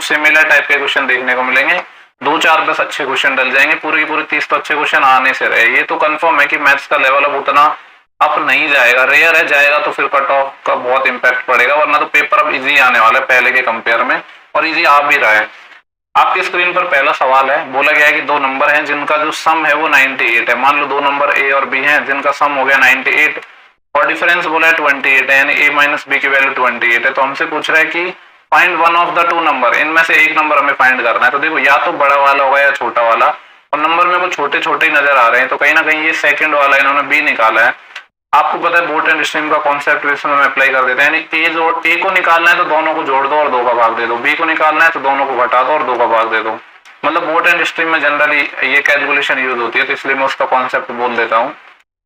Similar type के question देखने को मिलेंगे। 2-4 बस अच्छे क्वेश्चन डल जाएंगे, पूरी की पूरी 30 तो अच्छे क्वेश्चन आने से रहे। ये तो कंफर्म है कि मैथ्स का लेवल अब उतना अप नहीं जाएगा, रेयर है, जाएगा तो फिर कट ऑफ का बहुत इंपैक्ट पड़ेगा, वरना तो पेपर अब इजी आने वाला है पहले के कंपेयर में, और इजी आ भी रहा है। आपकी स्क्रीन पर पहला सवाल है, बोला गया है कि दो नंबर हैं जिनका जो सम है वो 98 है। मान लो दो नंबर ए और बी हैं जिनका सम हो गया 98 और डिफरेंस बोला है 28 है, यानी a माइनस बी की वैल्यू 28 है। तो हमसे पूछ रहा है कि find one of the two number, इनमें से एक नंबर हमें फाइंड करना है। तो देखो या तो बड़ा वाला होगा या छोटा वाला, और नंबर में को छोटे छोटे ही नजर आ रहे हैं, तो कहीं ना कहीं ये सेकंड वाला इन्होंने बी निकाला है। आपको पता है बोट एंड स्ट्रीम का कॉन्सेप्ट इसमें हम अप्लाई कर देते हैं, यानी ए को निकालना है तो दोनों को जोड़ दो और 2 का भाग दे दो, बी को निकालना है तो दोनों को घटा दो और 2 का भाग दे दो। मतलब बोट एंड स्ट्रीम में जनरली ये कैलकुलेशन यूज होती है, तो इसलिए मैं उसका कॉन्सेप्ट बोल देता हूँ।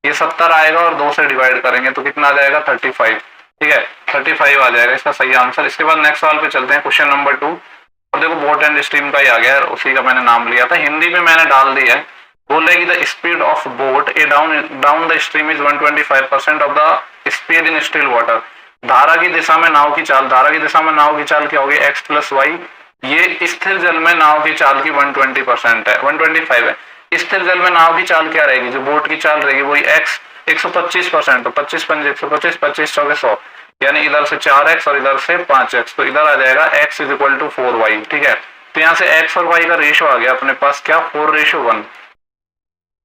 ये 70 आएगा और 2 से डिवाइड करेंगे तो कितना आ जाएगा 35, ठीक है 35 आ जाएगा इसका सही आंसर। इसके बाद नेक्स्ट सवाल पे चलते हैं, क्वेश्चन नंबर 2। और देखो बोट एंड स्ट्रीम का ही आ गया है, उसी का मैंने नाम लिया था, हिंदी में मैंने डाल दिया है। बोल रहे कि the speed of boat A down the stream is 125% of the speed in still water. धारा की दिशा में नाव की चाल, धारा की दिशा में नाव की चाल क्या होगी x प्लस वाई। ये स्थिर जल में नाव की चाल की 120% है, 125 है। स्थिर जल में नाव की चाल क्या रहेगी, जो बोट की चाल रहेगी वही x 125%, तो 25 पंजे 125, 25 चौके 100, यानी इधर से 4x और इधर से 5x, तो इधर आ जाएगा x is equal to 4y, ठीक है। तो यहाँ से x और y का रेशो आ गया अपने पास क्या 4:1।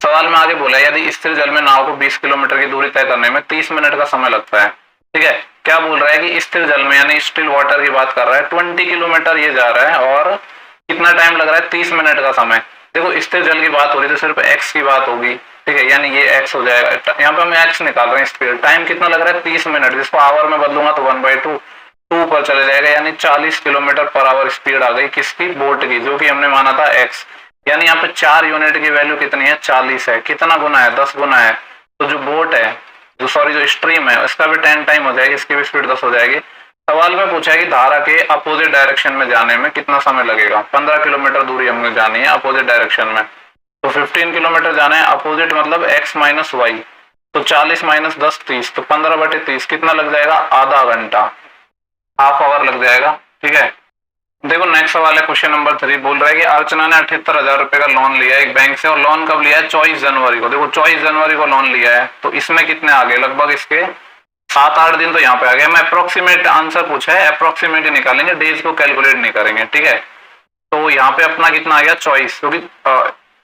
सवाल में आगे बोला यदि स्थिर जल में नाव को 20 किलोमीटर की दूरी तय करने में 30 मिनट का समय लगता है, ठीक है। क्या बोल रहा है कि स्थिर जल में यानी स्टिल वाटर की बात कर रहा है, 20 किलोमीटर ये जा रहा है और कितना टाइम लग रहा है 30 मिनट का समय। देखो स्थिर जल की बात हो रही है तो सिर्फ x की बात होगी, ठीक है, यानी ये x हो जाएगा। यहाँ पे हम x निकाल रहे हैं स्पीड, टाइम कितना लग रहा है 30 मिनट, जिसको आवर में बदलूंगा तो 1/2 2 पर चले जाएगा, यानी 40 किलोमीटर पर आवर स्पीड आ गई किसकी बोट की, जो कि हमने माना था x। यानी यहाँ पे 4 यूनिट की वैल्यू कितनी है 40 है, कितना गुना है 10 गुना है। तो जो बोट है जो स्ट्रीम है इसका भी 10 टाइम हो जाएगी, इसकी भी स्पीड 10 हो जाएगी। सवाल में पूछा है कि धारा के अपोजिट डायरेक्शन में जाने में कितना समय लगेगा। 15 किलोमीटर दूरी हमें जानी है अपोजिट डायरेक्शन में, तो 15 किलोमीटर जाना है, अपोजिट मतलब x माइनस वाई, तो 40 माइनस 10 30, तो 15/30 कितना लग जाएगा आधा घंटा, हाफ आवर लग जाएगा, ठीक है। देखो नेक्स्ट सवाल है क्वेश्चन नंबर 3। बोल रहा है कि अर्चना ने 78,000 रुपए का लोन लिया है एक बैंक से, और लोन कब लिया है 24 जनवरी को। देखो 24 जनवरी को लोन लिया है, तो इसमें कितने आ गए लगभग इसके 7-8 दिन तो यहाँ पे आ गया। मैं अप्रोक्सीमेट आंसर पूछा है, अप्रोक्सीमेट ही निकालेंगे, डेज को कैलकुलेट नहीं करेंगे, ठीक है। तो यहाँ पे अपना कितना आ गया 24, क्योंकि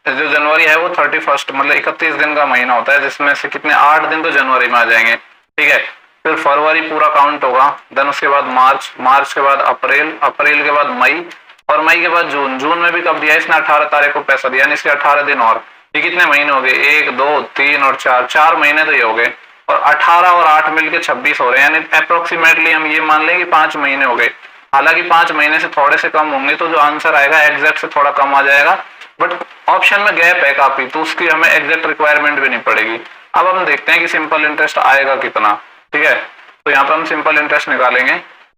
जो जनवरी है वो 31 मतलब 31 दिन का महीना होता है, जिसमें से कितने 8 दिन तो जनवरी में आ जाएंगे, ठीक है। फिर फरवरी पूरा काउंट होगा, देन उसके बाद मार्च के बाद अप्रैल के बाद मई, और मई के बाद जून में भी कब दिया इसने 18 तारीख को पैसा दिया, यानी इसके 18 दिन और। ये कितने महीने हो गए 1 2 3 और 4 महीने तो ये हो गए, और 18 और 8 मिलके 26 हो रहे हैं, यानी अप्रोक्सीमेटली हम ये मान लें कि 5 महीने हो गए। हालांकि 5 महीने से थोड़े से कम होंगे तो जो आंसर आएगा एग्जैक्ट से थोड़ा कम आ जाएगा, बट ऑप्शन में गैप है काफी, तो उसकी हमें एग्जैक्ट रिक्वायरमेंट भी नहीं पड़ेगी। अब हम देखते हैं कि सिंपल इंटरेस्ट आएगा कितना, ठीक है। तो यहाँ पर हम सिंपल इंटरेस्ट निकालेंगे।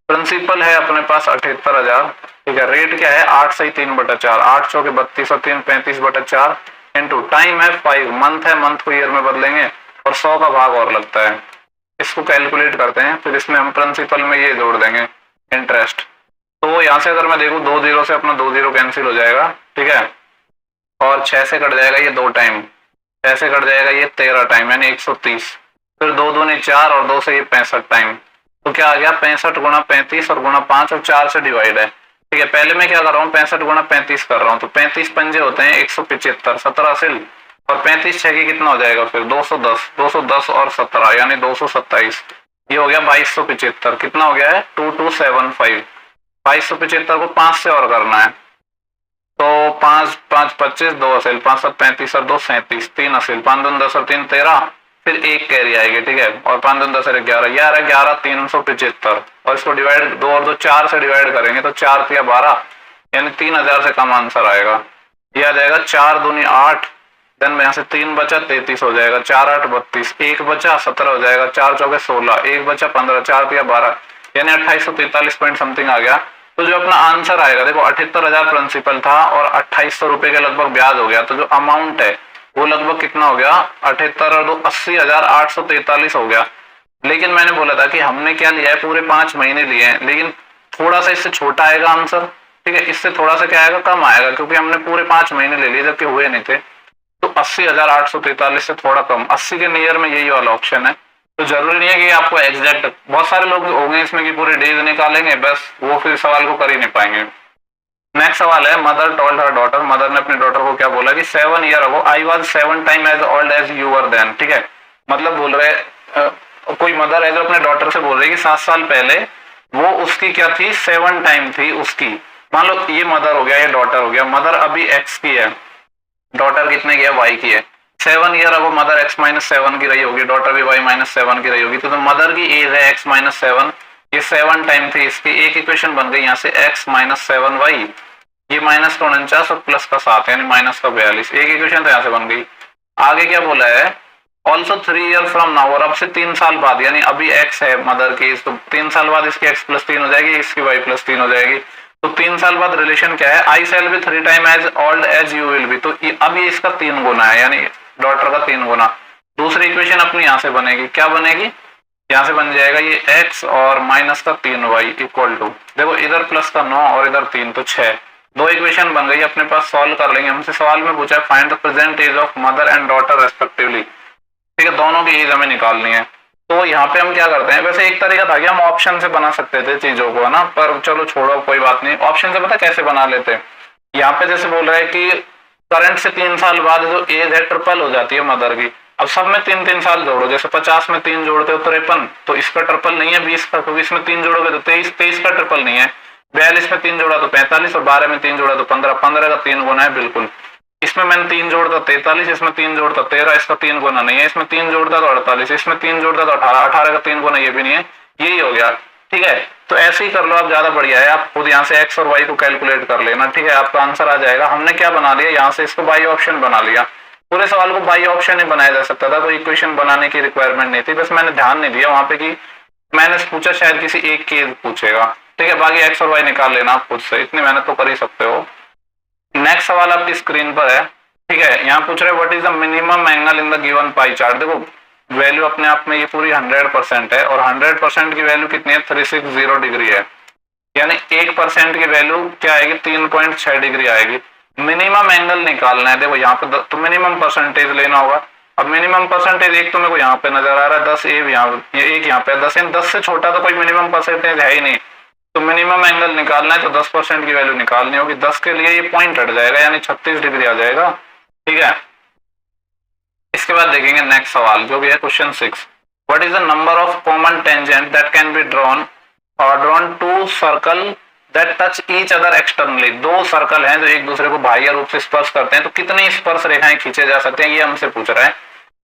प्रिंसिपल है अपने पास 78,000, ठीक है। रेट क्या है 8 से 3/4, 8 चौके 32 और 3 35/4 इंटू टाइम है 5, मंथ है, मंथ को ईयर में बदलेंगे, और 100 का भाग और लगता है। इसको कैलकुलेट करते हैं, फिर इसमें हम प्रिंसिपल में ये जोड़ देंगे इंटरेस्ट। तो यहाँ से अगर मैं देखूँ 2 0 से अपना 2 0 कैंसिल हो जाएगा, ठीक है, और 6 से कट जाएगा ये 2 टाइम, 6 से कट जाएगा ये 13 टाइम, यानी 130, फिर 2 दूनी 4 और 2 से ये 65 टाइम। तो क्या आ गया 65 गुणा 35 और गुणा 5 और 4 से डिवाइड है, ठीक है। पहले मैं क्या कर रहा हूँ 65 गुणा 35 कर रहा हूँ, तो 35 पंजे होते हैं 175, 17 सिल, और 35 6 की कितना हो जाएगा फिर 210 और 17 यानी 227, ये हो गया 2275। कितना हो गया है 2275। 2275 को 5 से और करना है, तो 5 5 25 2 असिल 5 7 35 और 2 37 3 असिल 5 2 10 और 3 13, फिर 1 कैरी आएगी, ठीक है, और 5 2 10 11 11 375, और इसको डिवाइड 2 और 2 4 से डिवाइड करेंगे तो 4 या 12, यानी 3000 से कम आंसर आएगा। ये आ जाएगा 4 दूनी 8, देन में यहाँ से 3 बचा 33 हो जाएगा, 4 8 32, 1 बचा 17 हो जाएगा, 4 चौके 16, 1 बचा 15, 4 या 12, यानी 2843 पॉइंट समथिंग आ गया। तो जो अपना आंसर आएगा देखो 78,000 प्रिंसिपल था और 2800 रुपए के लगभग ब्याज हो गया, तो जो अमाउंट है वो लगभग कितना हो गया 78 और 2 80,843 हो गया। लेकिन मैंने बोला था कि हमने क्या लिया है पूरे 5 महीने लिए हैं, लेकिन थोड़ा सा इससे छोटा आएगा आंसर, ठीक है, इससे थोड़ा सा क्या आएगा, कम आएगा, क्योंकि हमने पूरे 5 महीने ले लिए जबकि हुए नहीं थे। तो 80,843 से थोड़ा कम, 80 के नियर में यही वाला ऑप्शन है। तो जरूरी नहीं है कि आपको एग्जैक्ट, बहुत सारे लोग होंगे इसमें कि पूरे डेज निकालेंगे, बस वो फिर सवाल को कर ही नहीं पाएंगे। नेक्स्ट सवाल है, mother told her daughter, mother ने अपनी डॉटर को क्या बोला कि 7 year ago I was 7 time as old as you were then. ठीक है, मतलब बोल रहे कोई मदर है जो अपने डॉटर से बोल रही है कि 7 साल पहले वो उसकी क्या थी, 7 टाइम थी उसकी। मान लो ये मदर हो गया, ये डॉटर हो गया। मदर अभी एक्स की है, डॉटर कितने की है, वाई की है। 7 ईयर अगो मदर एक्स माइनस 7 की रही होगी, डॉटर भी वाई माइनस 7 की रही होगी। तो मदर की एज है एक्स माइनस 7, ये 7 टाइम थी इसकी। एक इक्वेशन बन गई यहाँ से एक्स माइनस 7 वाई, ये माइनस का 49 और प्लस का 7 यानी माइनस का 42। एक इक्वेशन तो यहाँ से बन गई। आगे क्या बोला है, ऑल्सो 3 ईयर फ्रॉम नाउ, और अब से 3 साल बाद, यानी अभी एक्स है मदर की, तो 3 साल बाद इसकी एक्स प्लस 3 हो जाएगी, इसकी वाई प्लस 3 हो जाएगी। तो 3 साल बाद रिलेशन क्या है, I shall be 3 time as old as you will be. तो अब ये इसका 3 गुना है, यानी डॉटर का 3 गुना। दूसरी इक्वेशन अपनी यहाँ से बनेगी, क्या बनेगी, यहाँ से बन जाएगा ये x और माइनस का 3y इक्वल टू, देखो इधर प्लस का 9 और इधर 3 तो 6। दो इक्वेशन बन गई, अपने पास सॉल्व कर लेंगे। हमसे सवाल में पूछा है find the present age of mother and daughter respectively. ठीक है, दोनों की एज हमें निकालनी है। तो यहाँ पे हम क्या करते हैं, वैसे एक तरीका था कि हम ऑप्शन से बना सकते थे चीजों को, है ना, पर चलो छोड़ो कोई बात नहीं। ऑप्शन से पता कैसे बना लेते हैं, यहाँ पे जैसे बोल रहे हैं कि करंट से 3 साल बाद जो एज है ट्रिपल हो जाती है मदर की। अब सब में 3-3 साल जोड़ो, जैसे 50 में 3 जोड़ते हो 53, तो इसका ट्रिपल नहीं है 20 का, क्योंकि इसमें 3 जोड़ोगे तो 23 का ट्रिपल नहीं है। 42 में 3 जोड़ा तो 45, और 12 में 3 जोड़ा तो 15, 15 का 3 गुना है बिल्कुल। इसमें मैंने 3 जोड़ता 43, इसमें 3 जोड़ता 13, इसका 3 गुना नहीं है। इसमें 3 जोड़ता तो 48, इसमें 3 जोड़ता तो 18, 18 का 3 गुना ये भी नहीं है, यही हो गया। ठीक है, तो ऐसे ही कर लो आप, ज्यादा बढ़िया है। आप खुद यहाँ से एक्स और वाई को कैलकुलेट कर लेना, ठीक है, आपका आंसर आ जाएगा। हमने क्या बना लिया, यहाँ से इसको बाई ऑप्शन बना लिया। पूरे सवाल को बाई ऑप्शन ही बनाया जा सकता था, कोई इक्वेशन बनाने की रिक्वायरमेंट नहीं थी, बस मैंने ध्यान नहीं दिया वहां पे कि मैंने पूछा शायद किसी एक केस पूछेगा। ठीक है, बाकी एक्स और वाई निकाल लेना आप खुद से, इतनी मेहनत तो कर ही सकते हो। नेक्स्ट सवाल आपकी स्क्रीन पर है। ठीक है, यहाँ पूछ रहे what is the minimum angle in the given pie chart. देखो वैल्यू अपने आप में ये पूरी 100% है, और 100% की वैल्यू कितनी है, 360 डिग्री है, यानी 1% की वैल्यू क्या आएगी, 3.6 डिग्री आएगी। मिनिमम एंगल निकालना है, देखो यहाँ पे तो मिनिमम परसेंटेज लेना होगा। अब मिनिमम परसेंटेज एक तो मेरे को यहाँ पे नजर आ रहा है 10, एक यहाँ पे 10, 10 से छोटा तो कोई मिनिमम परसेंटेज है ही नहीं। तो मिनिमम एंगल निकालना है तो 10% की वैल्यू निकालनी होगी। 10 के लिए ये पॉइंट हट जाएगा, यानी 36 डिग्री आ जाएगा। ठीक है, इसके बाद देखेंगे नेक्स्ट सवाल जो भी है question 6। What is the number of common tangent that can be drawn और drawn to circle that touch each other externally. दो सर्कल हैं जो एक दूसरे को बाह्य रूप से स्पर्श करते हैं, तो कितनी स्पर्श रेखाएं खींचे जा सकते हैं, ये हमसे पूछ रहा है।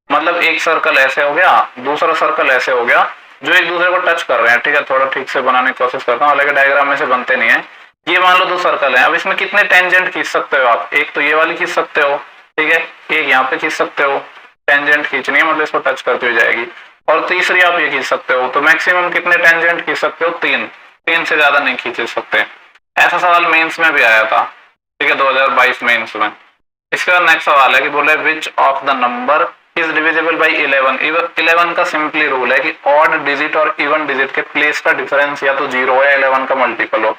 मतलब एक सर्कल ऐसे हो गया, दूसरा सर्कल ऐसे हो गया, जो एक दूसरे को टच कर रहे हैं। ठीक है, थोड़ा ठीक से बनाने की कोशिश करता हूँ, हालांकि डायग्राम में से बनते नहीं है। ये मान लो 2 सर्कल है, अब इसमें कितने टेंजेंट खींच सकते हो आप, एक तो ये वाली खींच सकते हो, ठीक है, एक यहाँ पे खींच सकते हो, टेंजेंट खींचनी है मतलब इसको टच करती हुई जाएगी, और तीसरी आप ये खींच सकते हो। तो मैक्सिमम कितने टेंजेंट खींच सकते हो, 3 से ज्यादा नहीं खींच सकते। ऐसा सवाल मेंस में भी आया था, ठीक है, 2022 मेंस में। इसके बाद नेक्स्ट सवाल है कि बोले which of the number is divisible by 11। 11 का सिंपली रूल है कि ऑड डिजिट और इवन डिजिट के प्लेस का डिफरेंस या तो 0 हो या 11 का मल्टीपल हो।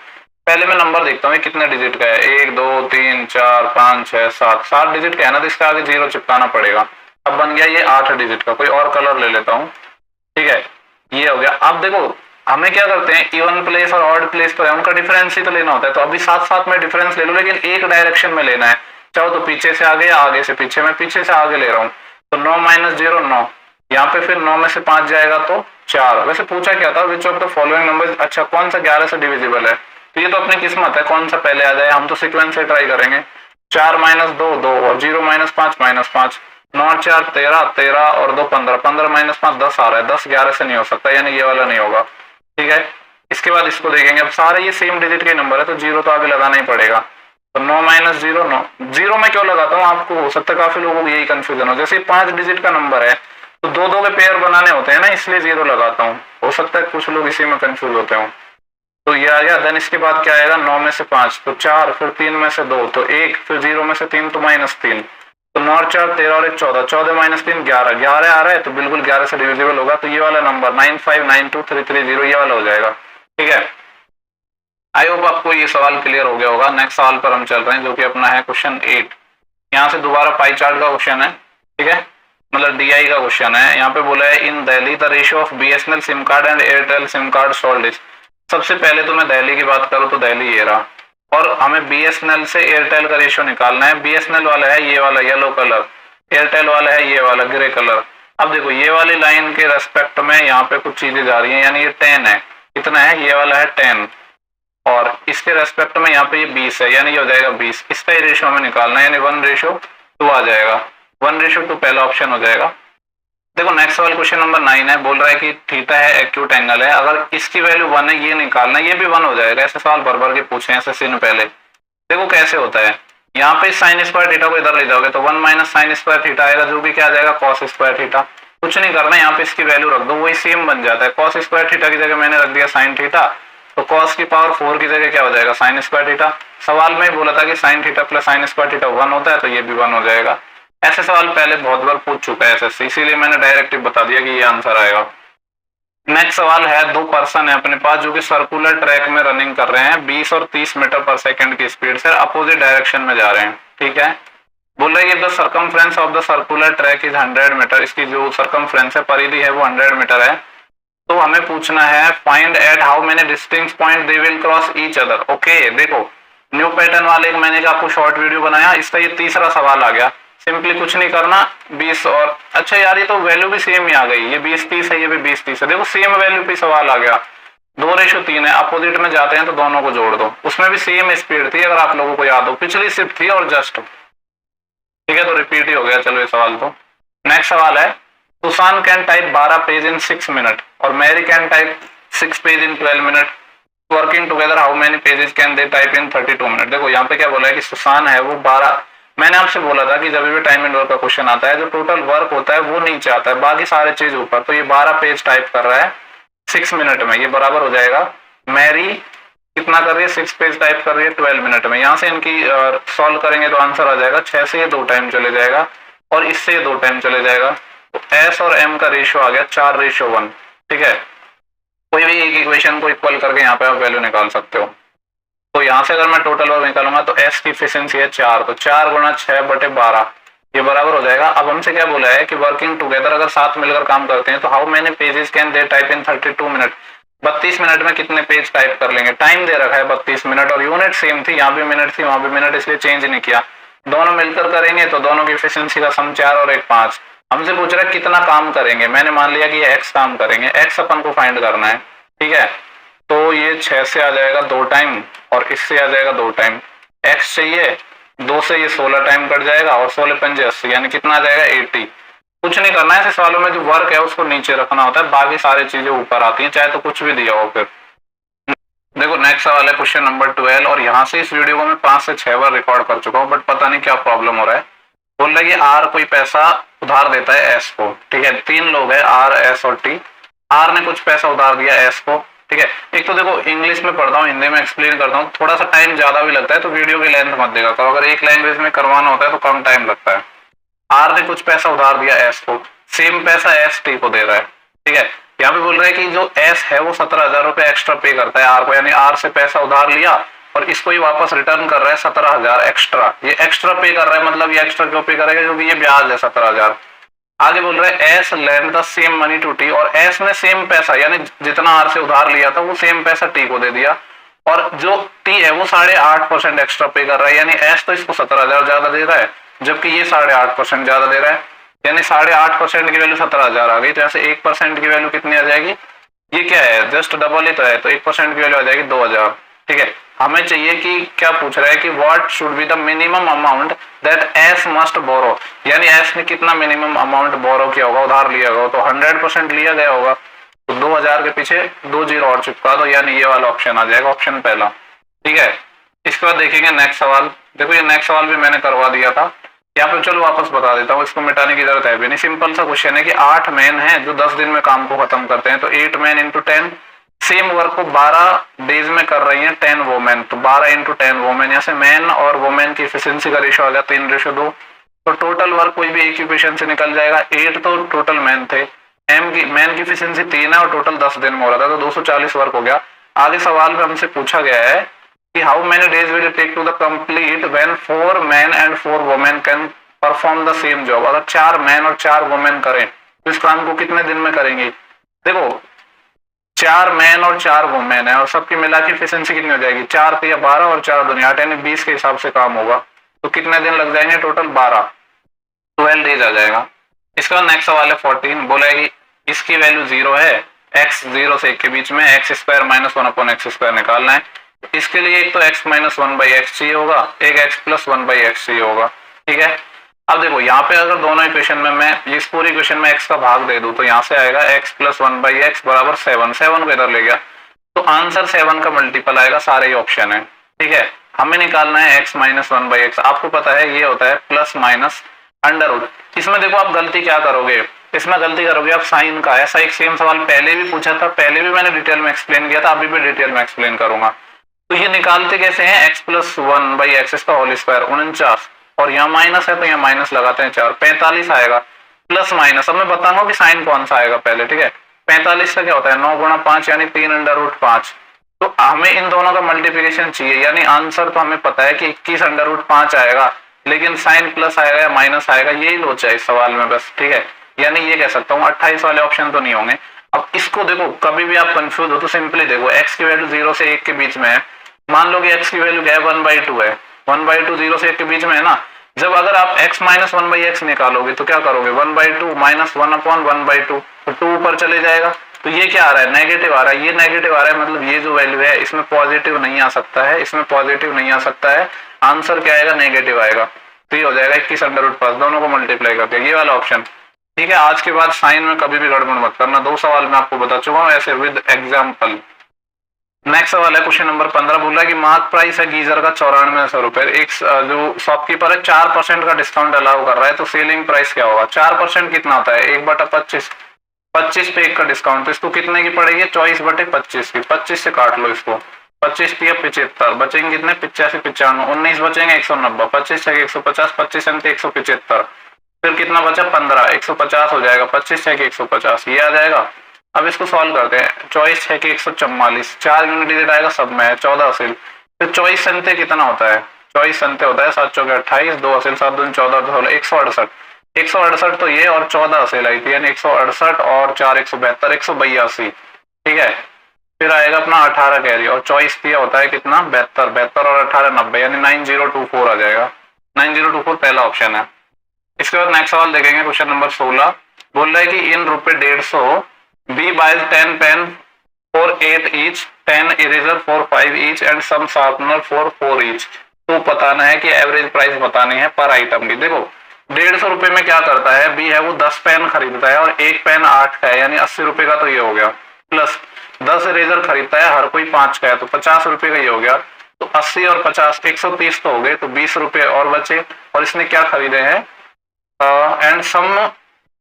पहले मैं नंबर देखता हूँ कितने डिजिट का है, 1 2 3 4 5 6 7, 7 डिजिट का है ना, तो इसका आगे 0 चिपकाना पड़ेगा। अब बन गया ये 8 डिजिट का। कोई और कलर ले लेता हूँ, ठीक है, ये हो गया। अब देखो हमें क्या करते हैं, इवन प्लेस और ऑड प्लेस पर है उनका डिफरेंस ही तो लेना होता है। तो अभी साथ साथ में डिफरेंस ले लो, लेकिन एक डायरेक्शन में लेना है, चाहो तो पीछे से आगे या आगे से पीछे। मैं पीछे से आगे ले रहा हूँ, तो 9 - 0 9, यहाँ पे फिर 9 में से 5 जाएगा तो 4। वैसे पूछा क्या था, which of the following number, अच्छा कौन सा 11 से डिविजिबल है, तो ये तो अपनी किस्मत है कौन सा पहले आ जाए। हम तो सीक्वेंस से ट्राई करेंगे। 4 - 2 2, और 0 - 5 -5, 9 और 4 13, 13 और 2 15, 15 - 5 10 आ रहा है, 10 11 से नहीं हो सकता, यानी ये वाला नहीं होगा। ठीक है, इसके बाद इसको देखेंगे। अब सारे ये सेम डिजिट के नंबर है, तो 0 तो आगे लगाना ही पड़ेगा। तो 9 - 0 9, 0 में क्यों लगाता हूँ, आपको हो सकता है काफी लोगों को यही कंफ्यूजन हो। जैसे 5 डिजिट का नंबर है तो 2 के पेयर बनाने होते हैं ना, इसलिए 0 लगाता हूँ। हो सकता है कुछ लोग इसी में कंफ्यूज होते हो। तो ये आ गया। देन इसके बाद क्या आएगा, 9 में से 5 तो 4, फिर 3 में से 2 तो 1, फिर 0 में से 3 तो -3, तो 9 और 4 13 और 1 14, 14 - 3 11, 11 आ रहा है तो बिल्कुल 11 से डिविजिबल होगा। तो ये वाला नंबर 9592330 ये वाला हो जाएगा। ठीक है, आई होप आपको ये सवाल क्लियर हो गया होगा। नेक्स्ट सवाल पर हम चल रहे हैं जो कि अपना है क्वेश्चन 8। यहाँ से दोबारा पाई चार्ट का क्वेश्चन है, ठीक है, मतलब डीआई का क्वेश्चन है। यहाँ पे बोला है in Delhi the ratio of BSNL sim card and Airtel sim card sold is. सबसे पहले तो मैं दिल्ली की बात करूँ तो दिल्ली ये रहा, और हमें बीएसएनएल से एयरटेल का रेशियो निकालना है। बीएसएनएल वाला है ये वाला येलो कलर, एयरटेल वाला है ये वाला ग्रे कलर। अब देखो ये वाली लाइन के रेस्पेक्ट में यहाँ पे कुछ चीजें जा रही है, यानी ये 10 है, कितना है, ये वाला है 10, और इसके रेस्पेक्ट में यहाँ पे ये 20 है, यानी ये हो जाएगा 20। इसका ही रेशियो हमें निकालना है, यानी 1:2 आ जाएगा। 1:2 पहला ऑप्शन हो जाएगा। देखो नेक्स्ट सवाल क्वेश्चन नंबर 9 है, बोल रहा है कि थीटा है, एक्यूट एंगल है, अगर इसकी वैल्यू 1 है, ये निकालना है, ये भी 1 हो जाएगा। ऐसे सवाल भर भर के पूछे हैं एसएससी ने पहले। देखो कैसे होता है, यहाँ पे साइन स्क्वायर थीटा को इधर ले जाओगे तो 1 माइनस साइन स्क्वायर थीटा आएगा, जो भी क्या आ जाएगा, कॉस स्क्वायर थीटा। कुछ नहीं करना, यहाँ पे इसकी वैल्यू रख दो, वही सेम बन जाता है। कॉस स्क्वायर थीटा की जगह मैंने रख दिया साइन थीटा, तो कॉस की पावर 4 की जगह क्या हो जाएगा, साइन स्क्वायर थीटा। सवाल में ही बोला था कि sine theta plus sine square theta 1 होता है, तो ये भी 1 हो जाएगा। ऐसे सवाल पहले बहुत बार पूछ चुका है एसएससी, इसीलिए मैंने डायरेक्टिव बता दिया कि ये आंसर आएगा। नेक्स्ट सवाल है, 2 पर्सन है अपने पास जो कि सर्कुलर ट्रैक में रनिंग कर रहे हैं 20 और 30 मीटर पर सेकंड की स्पीड से, अपोजिट डायरेक्शन में जा रहे हैं, ठीक है। बोल रहे हैं the circumference of the circular track is 100 metre, इसकी जो सर्कमफ्रेंस है, परिधि है, वो 100 मीटर है। तो हमें पूछना है find at how many distinct point they will cross each other. Okay, देखो न्यू पैटर्न वाले एक मैंने आपको शॉर्ट वीडियो बनाया, इसका ये तीसरा सवाल आ गया। सिंपली कुछ नहीं करना, 20 और अच्छा यार ये तो वैल्यू भी सेम ही आ गई, ये 20-30 है, ये भी 20-30 है। देखो सेम वैल्यू पे सवाल आ गया, 2:3 है, अपोजिट में जाते हैं तो दोनों को जोड़ दो। उसमें भी सेम स्पीड थी, अगर आप लोगों को याद हो, पिछली शिफ्ट थी और जस्ट, ठीक है, तो रिपीट ही हो गया। चलो ये सवाल तो नेक्स्ट सवाल है, Susan can type 12 page in 6 minute और Mary can type 6 page in 12 minute. Working together how many pages can they type in 32 minute. देखो यहाँ पे क्या बोला है कि सुसान है वो 12, मैंने आपसे बोला था कि जब भी टाइम एंड वर्क का क्वेश्चन आता है, जो टोटल वर्क होता है वो नीचे आता है, बाकी सारे चीज ऊपर। तो ये 12 पेज टाइप कर रहा है 6 मिनट में, ये बराबर हो जाएगा मैरी कितना कर रही है, 6 पेज टाइप कर रही है 12 मिनट में। यहाँ से इनकी सॉल्व करेंगे तो आंसर आ जाएगा 6 से ये 2 टाइम चले जाएगा और इससे 2 टाइम चले जाएगा। तो एस और एम का रेशियो आ गया 4:1, ठीक है। कोई भी एक इक्वेशन को इक्वल करके यहाँ पे आप वैल्यू निकाल सकते हो। तो यहाँ से अगर मैं टोटल वर्क निकालूंगा तो एस की एफिशिएंसी है 4, तो 4 × 6/12 ये बराबर हो जाएगा। अब हमसे क्या बोला है कि वर्किंग टुगेदर अगर साथ मिलकर काम करते हैं तो how many pages can they type in 32 minute, 32 minute में कितने पेज टाइप कर लेंगे। टाइम दे रखा है 32 मिनट और यूनिट सेम थी, यहाँ भी मिनट थी, वहां भी मिनट, इसलिए चेंज नहीं किया। दोनों मिलकर करेंगे तो दोनों की एफिशिएंसी का सम 4 और 1 5। हमसे पूछ रहा है कितना काम करेंगे, मैंने मान लिया कि ये एक्स काम करेंगे, एक्स अपन को फाइंड करना है, ठीक है। तो ये 6 से आ जाएगा 2 टाइम और इससे आ जाएगा 2 टाइम। एक्स चाहिए, 2 से ये 16 टाइम कट जाएगा और 16 पंजे 80, यानी कितना आ जाएगा 80। कुछ नहीं करना है, ऐसे सवालों में जो वर्क है उसको नीचे रखना होता है, बाकी सारी चीजें ऊपर आती हैं, चाहे तो कुछ भी दिया हो। फिर देखो नेक्स्ट सवाल है क्वेश्चन नंबर 12, और यहाँ से इस वीडियो को मैं 5 से 6 बार रिकॉर्ड कर चुका हूँ, बट पता नहीं क्या प्रॉब्लम हो रहा है। बोल रहा है कि आर कोई पैसा उधार देता है एस को, ठीक है। 3 लोग हैं, आर, एस और टी। आर ने कुछ पैसा उधार दिया एस को, ठीक है। एक तो देखो इंग्लिश में पढ़ता हूँ, हिंदी में एक्सप्लेन करता हूँ, थोड़ा सा टाइम ज्यादा भी लगता है, तो वीडियो की लेंथ मत देगा करो। अगर एक लैंग्वेज में करवाना होता है तो कम टाइम लगता है। आर ने कुछ पैसा उधार दिया एस को, सेम पैसा एस टी को दे रहा है, ठीक है। यहाँ पे बोल रहा है कि जो एस है वो 17,000 रुपए एक्स्ट्रा पे करता है आर को, यानी आर से पैसा उधार लिया और इसको ही वापस रिटर्न कर रहा है 17,000 एक्स्ट्रा। ये एक्स्ट्रा पे कर रहा है, मतलब ये एक्स्ट्रा क्यों पे करेगा, क्योंकि ये ब्याज है 17,000। आगे बोल रहा है S lend the same money to T, और एस ने सेम पैसा यानी जितना आर से उधार लिया था वो सेम पैसा टी को दे दिया, और जो टी है वो 8.5% एक्स्ट्रा पे कर रहा है, यानी एस तो इसको 17,000 ज्यादा दे रहा है जबकि ये 8.5% ज्यादा दे रहा है, यानी 8.5% की वैल्यू 17,000 आ गई। तो ऐसे 1% की वैल्यू कितनी आ जाएगी, ये क्या है, जस्ट डबल ही तो है, तो 1% की वैल्यू आ जाएगी 2,000, ठीक है। हमें चाहिए कि क्या पूछ रहा है कि what should be the minimum amount that S must borrow, यानी एस ने कितना मिनिमम अमाउंट बोरो किया होगा, उधार लिया होगा। तो 100% लिया गया होगा, तो 2,000 के पीछे 2 जीरो और चिपका दो, यानी ये वाला ऑप्शन आ जाएगा, ऑप्शन पहला, ठीक है। इसके बाद देखेंगे नेक्स्ट सवाल। देखो ये नेक्स्ट सवाल भी मैंने करवा दिया था, यहाँ पे चलो वापस बता देता हूँ, इसको मिटाने की जरूरत है भी नहीं। सिंपल सा क्वेश्चन है कि 8 मैन हैं जो 10 दिन में काम को खत्म करते हैं, तो 8 मैन इंटू 10, सेम वर्क को 12 डेज में कर रही हैं 10 वोमेन, तो 12 इंटू 10 वोमेन। यहाँ से मैन और वोमेन की एफिशिएंसी का रेशियो आ गया 3:2, तो टोटल वर्क कोई भी एक इक्वेशन से निकल जाएगा। 8 तो टोटल मैन थे, मैन की एफिशिएंसी 3 है और टोटल 10 दिन में हो रहा था, तो 240 वर्क हो गया। आगे सवाल में हमसे पूछा गया है कि how many days will it take to the complete when 4 man and 4 women can perform the same job. अगर 4 मैन और 4 वुमेन करें तो इस काम को कितने दिन में करेंगे। देखो 4 मैन और 4 वुमेन है और सबकी मिला की एफिशिएंसी कितनी हो जाएगी, 4 या 12 और 4 दुनिया 8 यानी 20 के हिसाब से काम होगा। तो कितने दिन लग जाएंगे टोटल 12 डेज आ जाएगा। इसका नेक्स्ट सवाल है 14, बोला है कि इसकी वैल्यू 0 है, x 0 से 1 के बीच में x square minus 1 upon x square निकालना है। इसके लिए एक तो x माइनस 1/x चाहिए होगा, एक x प्लस 1/x चाहिए होगा। ठीक है, अब देखो यहाँ पे अगर दोनों इक्वेशन में मैं इस पूरी इक्वेशन में x का भाग दे दूं तो यहाँ से आएगा x प्लस 1/x बराबर 7 को इधर ले गया तो आंसर 7 का मल्टीपल आएगा, सारे ही ऑप्शन है। ठीक है, हमें निकालना है x माइनस 1/x। आपको पता है ये होता है प्लस माइनस अंडर रूट। इसमें देखो आप गलती क्या करोगे, इसमें गलती करोगे आप साइन का। ऐसा एक सेम सवाल पहले भी पूछा था, पहले भी मैंने डिटेल में एक्सप्लेन किया था, अभी भी डिटेल में एक्सप्लेन करूंगा। तो ये निकालते कैसे हैं, x प्लस 1/x इसका होल स्क्वायर 49 और यहाँ माइनस है तो यहाँ माइनस लगाते हैं 4, 45 आएगा प्लस माइनस। अब मैं बताऊंगा कि साइन कौन सा आएगा पहले। ठीक है, 45 का क्या होता है 9 गुणा 5 यानी 3 अंडर रूट 5। तो हमें इन दोनों का मल्टीप्लिकेशन चाहिए, यानी आंसर तो हमें पता है कि 21 अंडर रूट 5 आएगा, लेकिन साइन प्लस आएगा या माइनस आएगा यही लोचा है इस सवाल में बस। ठीक है, यानी ये कह सकता हूँ 28 वाले ऑप्शन तो नहीं होंगे। अब इसको देखो कभी भी आप कंफ्यूज हो तो सिंपली देखो x की वैल्यू 0 से 1 के बीच में है। मान लो कि x की वैल्यू क्या है 1/2 है, 1/2 0 से 1 के बीच में है ना। जब अगर आप x माइनस 1/x निकालोगे तो क्या करोगे 1/2 माइनस 1 अपॉन 1/2 तो 2 ऊपर चले जाएगा। तो ये क्या आ रहा है नेगेटिव आ रहा है, ये नेगेटिव आ रहा है मतलब ये जो वैल्यू है इसमें पॉजिटिव नहीं आ सकता है, इसमें पॉजिटिव नहीं आ सकता है, आंसर क्या आएगा नेगेटिव आएगा। तो ये हो जाएगा 21 अंडर रूट 5 दोनों को मल्टीप्लाई करके ये वाला ऑप्शन। ठीक है, आज के बाद साइन में कभी भी गड़बड़ मत करना, 2 सवाल मैं आपको बता चुका हूँ ऐसे विद एग्जाम्पल। नेक्स्ट सवाल है क्वेश्चन नंबर 15, बोल रहा है कि मार्क प्राइस है गीजर का 9400 रुपए, एक जो शॉपकीपर है 4% का डिस्काउंट अलाउ कर रहा है तो सेलिंग प्राइस क्या होगा। 4% कितना होता है 1/25, 25 पे 1 का डिस्काउंट, तो इसको कितने की पड़ेगी 24/25 की। 25 से काट लो इसको, 25 3 75 बचेंगे कितने 85 95 19 बचेंगे 190, 25 से 150, 25 से 175, फिर कितना बचा 15 150 हो जाएगा, 25 से 150 ये आ जाएगा। अब इसको सॉल्व करते हैं, 24 है कि 144 4 यूनिट डिजिट आएगा सब में है 14 असील, फिर 24 संते कितना होता है 24 संते होता है 7 चौके 28 2 असील 7 दूनी 14 16 168 तो ये और 14 असील आई थी यानी 168 और 4 172 182। ठीक है, फिर आएगा अपना 18 कैरी और 24 दिया होता है कितना 72 और 18 90 यानी 9024 आ जाएगा, 9024 पहला ऑप्शन है। इसके बाद नेक्स्ट सवाल देखेंगे क्वेश्चन नंबर 16, बोल रहा है कि इन ₹150 B buys 10 pen for 8 each, 10 eraser for 5 each and some sharpener for 4 each। तो बताना है कि एवरेज प्राइस बतानी है पर आइटम की। देखो 150 रुपए में क्या करता है बी है वो 10 पेन खरीदता है और एक पेन 8 का है यानी 80 रुपए का तो ये हो गया, प्लस 10 इरेजर खरीदता है हर कोई 5 का है तो 50 रुपए का ये हो गया। तो 80 और 50 130 तो हो गए, तो 20 रुपए और बचे और इसने क्या खरीदे हैं एंड सम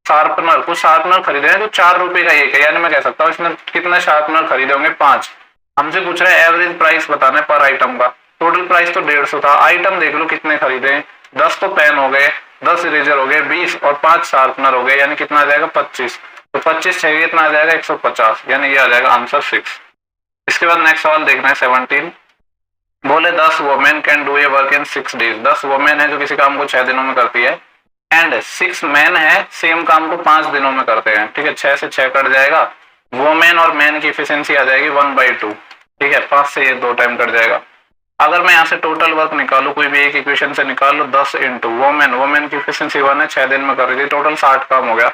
शार्पनर, कुछ शार्पनर खरीदे हैं जो 4 रुपए का एक है, यानी मैं कह सकता हूँ इसने कितने शार्पनर खरीदे होंगे 5। हमसे पूछ रहे हैं एवरेज प्राइस बताना है पर आइटम का। टोटल प्राइस तो 150 था, आइटम देख लो कितने खरीदे, 10 तो पेन हो गए, 10 इरेजर हो गए, 20 और 5 शार्पनर हो गए यानी कितना आ जाएगा 25। तो 25 है कितना आ जाएगा 150 यानी ये आ जाएगा आंसर 6। इसके बाद नेक्स्ट सवाल देखना है 17, बोले 10 women can do a work in 6 days. 10 women है जो किसी काम को 6 दिनों में करती है एंड 6 मैन है सेम काम को 5 दिनों में करते हैं। ठीक है, 6 से 6 कट जाएगा, वुमेन और मैन की एफिशिएंसी आ जाएगी 1/2। ठीक है, 5 से ये 2 टाइम कट जाएगा। अगर मैं यहाँ से टोटल वर्क निकालू कोई भी एक इक्वेशन से निकाल लो 10 इंटू वुमेन की एफिशिएंसी 1 है 6 दिन में कर रही थी, टोटल 60 काम हो गया।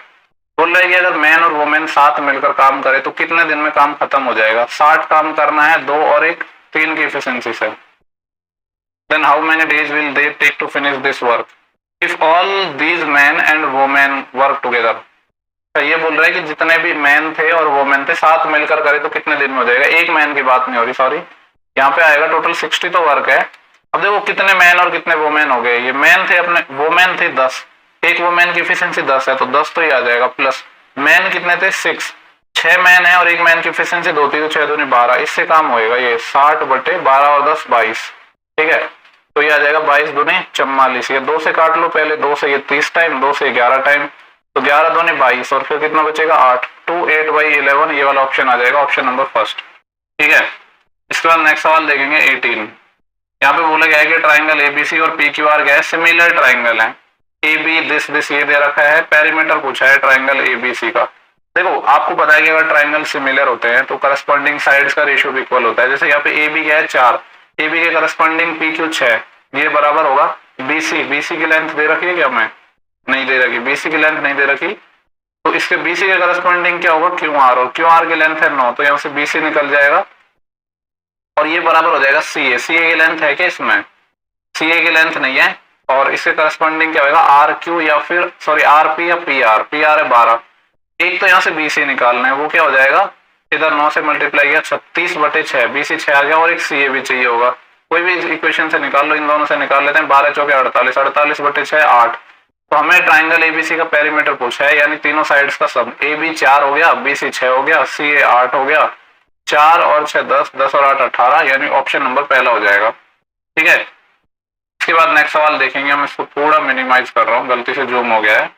बोल रहे कि अगर मैन और वुमेन साथ मिलकर काम करे तो कितने दिन में काम खत्म हो जाएगा। 60 काम करना है 2 और 1 3 की एफिशिएंसी से। Then how many days will they take to finish this work if all these man and women work together. ये बोल रहा है कि जितने भी मैन थे और वुमेन थे साथ मिलकर करे तो कितने दिन में हो जाएगा। एक मैन की बात नहीं हो रही, सॉरी, यहाँ पे आएगा टोटल 60 तो वर्क है। अब देखो कितने मैन और कितने वुमेन हो गए, ये मैन थे अपने, वुमेन थे 10, एक वुमेन की एफिशिएंसी 10 है तो 10 तो ही आ जाएगा, प्लस मैन कितने थे 6 मैन है और एक मैन की एफिशिएंसी 2 थी तो 6 दूनी 12, इससे काम होएगा ये 60/12 और 10 22। ठीक है, तो ये आ जाएगा 22 दूनी 44, ये 2 से काट लो पहले, 2 से ये 30 टाइम, 2 से 11 टाइम, तो 11 दूनी 22 और फिर कितना बचेगा 8, 2 8/11 ये वाला ऑप्शन आ जाएगा, ऑप्शन नंबर फर्स्ट। ठीक है, इसके बाद नेक्स्ट सवाल देखेंगे 18। यहाँ पे बोला गया है कि ट्राइंगल एबीसी और पी क्यू आर क्या है, सिमिलर ट्राइंगल है। ए बी दिस ये दे रखा है, पेरीमीटर पूछा है ट्राइंगल एबीसी का। देखो आपको पता है कि अगर ट्राइंगल सिमिलर होते हैं तो करस्पॉन्डिंग साइड्स का रेशियो भी इक्वल होता है। जैसे यहाँ पे ए बी क्या है 4, ए बी के करस्पॉन्डिंग पी क्यू 6, ये बराबर होगा बीसी। बीसी की लेंथ दे रखी है क्या, हमें नहीं दे रखी, बीसी की लेंथ नहीं दे रखी, तो इसके बीसी के करस्पॉन्डिंग क्या होगा क्यू आर, और क्यू आर की लेंथ है 9, तो यहाँ से बीसी निकल जाएगा और ये बराबर हो जाएगा सी ए। सी ए की लेंथ है क्या इसमें, सी ए की लेंथ नहीं है, और इसके करस्पॉन्डिंग क्या होगा आर क्यू या फिर सॉरी आर पी या पी आर। पी आर है 12, एक तो यहाँ से बीसी निकालना है, वो क्या हो जाएगा, इधर 9 से मल्टीप्लाई किया 36/6, बीसी 6 आ गया, और एक सी ए भी चाहिए होगा, कोई भी इक्वेशन से निकाल लो, इन दोनों से निकाल लेते हैं। 12 चौके 48, 48/6 8। तो हमें ट्राइंगल एबीसी का पेरीमीटर पूछा है, यानी तीनों साइड्स का सम। ए बी 4 हो गया, बीसी 6 हो गया, सी ए 8 हो गया, 4 और 6 10, 10 और 8 18, यानी ऑप्शन नंबर पहला हो जाएगा। ठीक है, इसके बाद नेक्स्ट सवाल देखेंगे, हम इसको थोड़ा मिनिमाइज कर रहा हूँ, गलती से जूम हो गया है।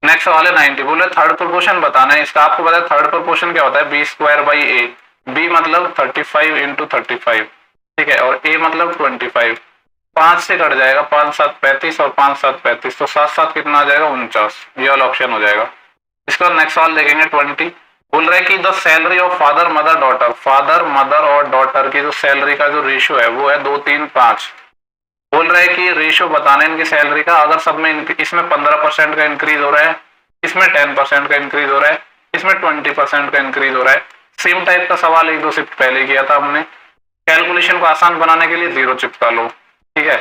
नेक्स्ट सवाल है 90, बोले थर्ड प्रोपोर्शन बताना है। इसका आपको पता है थर्ड प्रोपोर्शन क्या होता है, b² a। b मतलब 35 × 35, ठीक है, और a मतलब 25। 5 से कट जाएगा, 5 7 35 और 5 7 35, तो 7 7 कितना आ जाएगा 49, ये वाला ऑप्शन हो जाएगा। इसके बाद नेक्स्ट सवाल देखेंगे 20, बोल रहे कि the salary of father mother daughter, father mother और डॉटर की जो सैलरी का जो रेशियो है वो है 2 3 5। बोल रहे हैं कि रेशियो बताना है इनकी सैलरी का, अगर सब में इसमें 15% का इंक्रीज हो रहा है, इसमें 10% का इंक्रीज हो रहा है, इसमें 20% का इंक्रीज हो रहा है। सेम टाइप का सवाल एक दो शिफ्ट पहले किया था हमने। कैलकुलेशन को आसान बनाने के लिए 0 चिपका लो, ठीक है।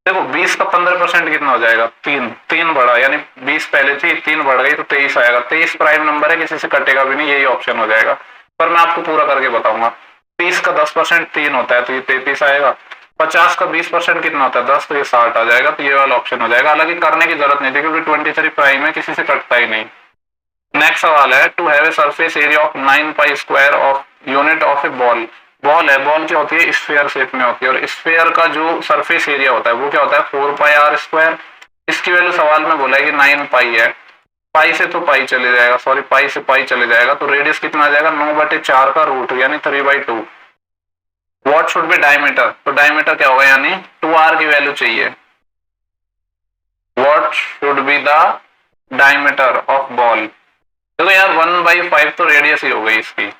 देखो 20 का 15% कितना हो जाएगा, 3 बढ़ा, यानी 20 पहले थी 3 बढ़ गई तो 23 आएगा। 23 प्राइम नंबर है, किसी से कटेगा भी नहीं, यही ऑप्शन हो जाएगा। पर मैं आपको पूरा करके बताऊंगा। 30 का 10% 3 होता है तो ये 33 आएगा। 50 का 20% कितना होता है 10, तो ये 60 आ जाएगा, तो ये वाला ऑप्शन हो जाएगा। हालांकि करने की जरूरत नहीं थी क्योंकि 23 प्राइम है, किसी से कटता ही नहीं। नेक्स्ट सवाल है, to have a surface area of 9 pi square of unit of a ball. Ball है, बॉल क्या होती है स्फीयर शेप में होती है, और स्फीयर का जो सरफेस एरिया होता है वो क्या होता है 4 पाई आर स्क्वायर। इसकी वैल्यू सवाल में बोला है कि 9 पाई है, पाई से तो पाई चले जाएगा, सॉरी पाई से पाई चले जाएगा, तो रेडियस कितना आ जाएगा 9/4 का रूट, यानी 3/2। व्हाट शुड बी डायमीटर, तो डायमीटर क्या होगा, यानी 2r की वैल्यू चाहिए। What should be the diameter of ball. देखो यार 1/5 तो रेडियस ही हो गई इसकी,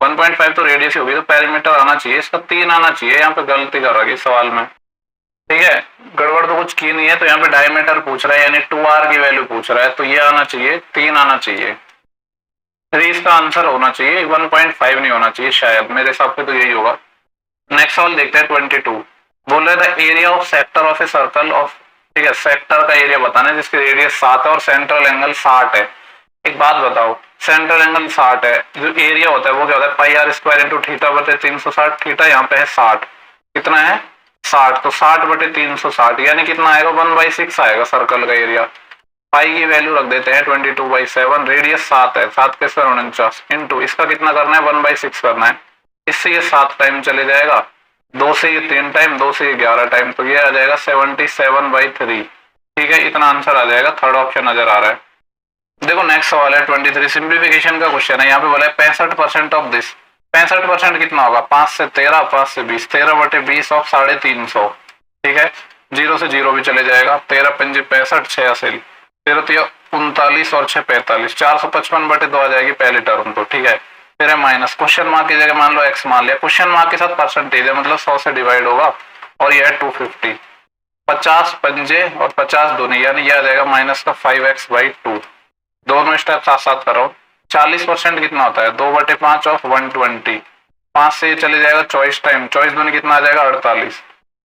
1.5 तो रेडियस ही होगी, तो पेरीमीटर आना चाहिए इसका 3 आना चाहिए। यहाँ पे गलती कर रहा है सवाल में, ठीक है, गड़बड़ तो कुछ की नहीं है। तो यहाँ पे डायमीटर पूछ रहा है, यानी 2r की वैल्यू पूछ रहा है, तो ये आना चाहिए 3 आना चाहिए। 3 इसका आंसर होना चाहिए, 1.5 नहीं होना चाहिए शायद, मेरे हिसाब से तो यही होगा। नेक्स्ट सवाल देखते हैं 22, बोल रहे थे area of sector of a circle of, ठीक है, सेक्टर का एरिया बताना है जिसकी रेडियस 7 है और सेंट्रल एंगल 60 है। एक बात बताओ, सेंट्रल एंगल 60 है, जो एरिया होता है वो क्या होता है पाई आर स्क्वायर इंटू θ/360। थीटा यहाँ पे है 60, कितना है 60, तो 60/360 यानी कितना आएगा 1/6 आएगा सर्कल का एरिया। पाई की वैल्यू रख देते हैं 22/7, रेडियस 7 है, 7 के 49 इंटू इसका कितना करना है 1/6 करना है, इससे ये 7 टाइम चले जाएगा, 2 से ये 3 टाइम, 2 से ये 11 टाइम, तो ये आ जाएगा 77/3। ठीक है, इतना आंसर आ जाएगा, थर्ड ऑप्शन नजर आ रहा है। देखो नेक्स्ट सवाल है 23, सिंप्लीफिकेशन का क्वेश्चन है। यहाँ पे बोला है 65% ऑफ दिस, 65% कितना होगा 5 से 13, 5 से 20, 13/20 ऑफ 350। ठीक है, 0 से 0 भी चले जाएगा, 13 पंजे 65, 6 असेल 13 39 और 6 45, 455/2 आ जाएगी पहली टर्म तो। ठीक है, फिर है माइनस, क्वेश्चन मार्क की जगह मान लो x मान लिया, क्वेश्चन मार्क के साथ परसेंटेज है मतलब 100 से डिवाइड होगा, और ये है 250। 50 पंजे और 50 दूनी, यानी ये आ जाएगा माइनस का 5x/2। दोनों स्टेप साथ साथ करो। 40% कितना होता है 2/5 ऑफ 120, 5 से चले जाएगा 24 टाइम, 24 दूनी कितना आ जाएगा 48।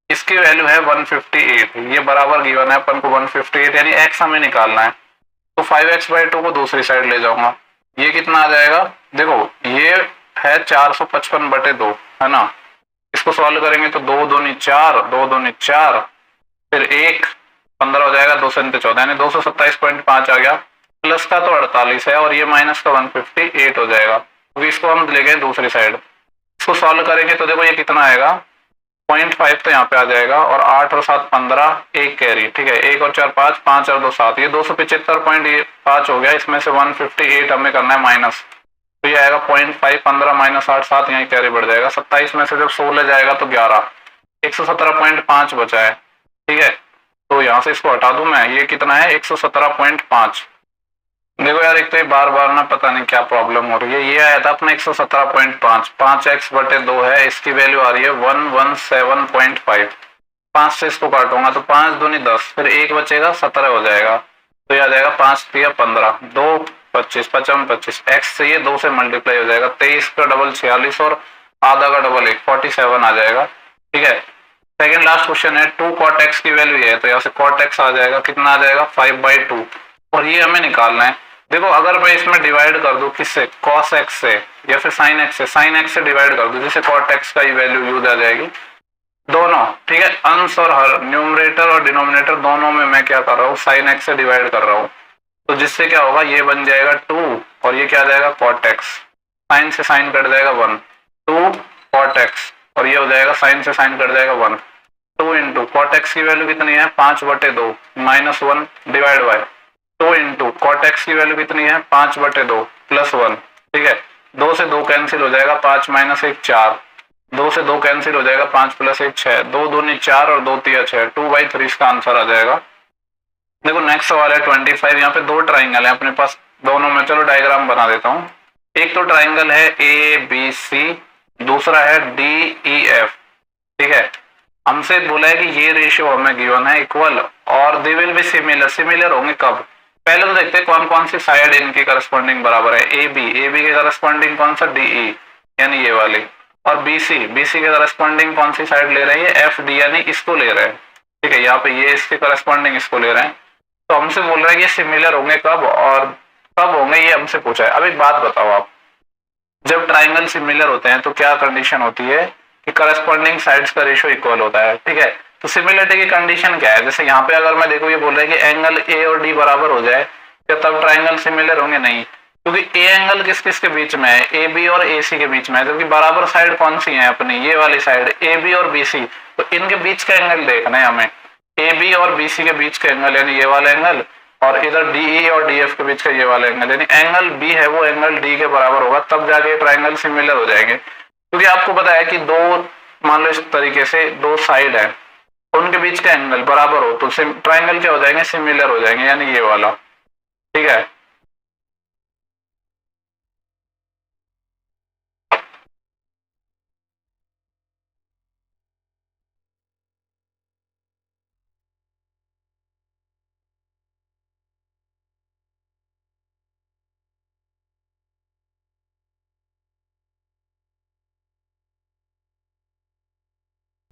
इसकी वैल्यू है 158, ये बराबर गिवन है अपन को 158, यानी x हमें निकालना है, तो 5x/2 को दूसरी साइड ले जाऊंगा, ये कितना आ जाएगा, देखो ये है 455/2 है ना, इसको सॉल्व करेंगे तो 2 दूनी 4, 2 दूनी 4, फिर 1 15 हो जाएगा, 2 से 14 यानी 227.5 आ गया, प्लस का तो 48 है और ये माइनस का 158 हो जाएगा, तो इसको हम ले गए दूसरी साइड। इसको सॉल्व करेंगे तो देखो ये कितना आएगा 0.5 तो यहाँ पे आ जाएगा, और 8 और 7 15, 1 कैरी, ठीक है, 1 और 4 5, 5 और 2 7, ये 275.5 हो गया, इसमें से 158 हमें करना है माइनस, तो ये आएगा 0.5, 15 माइनस 8, 7 यहाँ कैरी बढ़ जाएगा। 27 में से जब 16 जाएगा तो 11, 117.5 बचा है। ठीक है, तो यहाँ से इसको हटा दूं मैं, ये कितना है 117.5। देखो यार, एक तो ये बार बार ना पता नहीं क्या प्रॉब्लम हो रही है। ये आया था अपना 117.5, 5x/2 है, इसकी वैल्यू आ रही है 117.5। 5 से इसको काटूंगा तो 5 दूनी 10, फिर 1 बचेगा 17 हो जाएगा। तो ये आ जाएगा 5 तिया 15, 2 25, 55 25, एक्स से ये 2 से मल्टीप्लाई हो जाएगा, 23 का डबल 46 और आधा का डबल 1, 47 आ जाएगा। ठीक है, सेकंड लास्ट क्वेश्चन है 2 cot x की वैल्यू है, तो यहाँ से cot x आ जाएगा, कितना आ जाएगा 5/2, और ये हमें निकालना है। देखो अगर मैं इसमें डिवाइड कर दूं किससे, cos x से या फिर sin x से, sin x से डिवाइड कर दूं जिससे cot x का ही वैल्यू यूज आ जाएगी दोनों। ठीक है, अंश और हर, न्यूमरेटर और डिनोमिनेटर दोनों में मैं क्या कर रहा हूँ, sin x से डिवाइड कर रहा हूँ, तो जिससे क्या होगा, ये बन जाएगा 2 और ये क्या आ जाएगा cot x, sin से sin कट जाएगा 1, 2 cot x, और ये हो जाएगा sin से sin कट जाएगा 1, 2 इंटू cot x की वैल्यू कितनी है 5/2 minus 1 divide by 2 into cot x की वैल्यू कितनी है 5/2 प्लस 1। ठीक है, 2 से 2 कैंसिल हो जाएगा, 5 माइनस 1 4, 2 से 2 कैंसिल हो जाएगा, 5 प्लस 1 6, 2 दूनी 4 और 2 तिया 6, 2/3 इसका आंसर आ जाएगा। देखो नेक्स्ट सवाल है 25। यहाँ पे 2 ट्राइंगल है अपने पास दोनों में, चलो डायग्राम बना देता हूँ। एक तो ट्राइंगल है ABC, दूसरा है DEF। ठीक है, हमसे बोला है कि ये रेशियो हमें गिवन है इक्वल और they will be similar. Similar होंगे कब, पहले तो देखते हैं कौन कौन सी साइड इनकी करस्पॉन्डिंग बराबर है। AB के करस्पॉन्डिंग कौन सा, DE यानी ये वाली, और BC के करस्पॉन्डिंग कौन सी साइड ले रहे हैं, FD यानी इसको ले रहे हैं। ठीक है, यहाँ पे ये इसके करस्पॉन्डिंग इसको ले रहे हैं। तो हमसे बोल रहा है कि सिमिलर होंगे कब और कब होंगे, ये हमसे पूछा है। अब एक बात बताओ आप, जब ट्राइंगल सिमिलर होते हैं तो क्या कंडीशन होती है कि करस्पॉन्डिंग साइड्स का रेशियो इक्वल होता है। ठीक है, तो सिमिलरिटी की कंडीशन क्या है, जैसे यहाँ पे अगर मैं देखो ये बोल रहा है कि एंगल A और D बराबर हो जाए, क्या तब ट्राइंगल सिमिलर होंगे, नहीं, क्योंकि ए एंगल किस किस के बीच में है, AB और AC के बीच में है, जबकि बराबर साइड कौन सी है अपनी, ये वाली साइड AB और BC। तो इनके बीच का एंगल देखना है हमें, AB और BC के बीच का एंगल यानी ये वाला एंगल, और इधर DE और DF के बीच का ये वाला एंगल, यानी एंगल B है वो एंगल D के बराबर होगा, तब जाके ट्राइंगल सिमिलर हो जाएंगे। क्योंकि आपको पता है कि दो, मान लो इस तरीके से 2 साइड है, उनके बीच का एंगल बराबर हो तो ट्राइंगल क्या हो जाएंगे, सिमिलर हो जाएंगे, यानी ये वाला। ठीक है,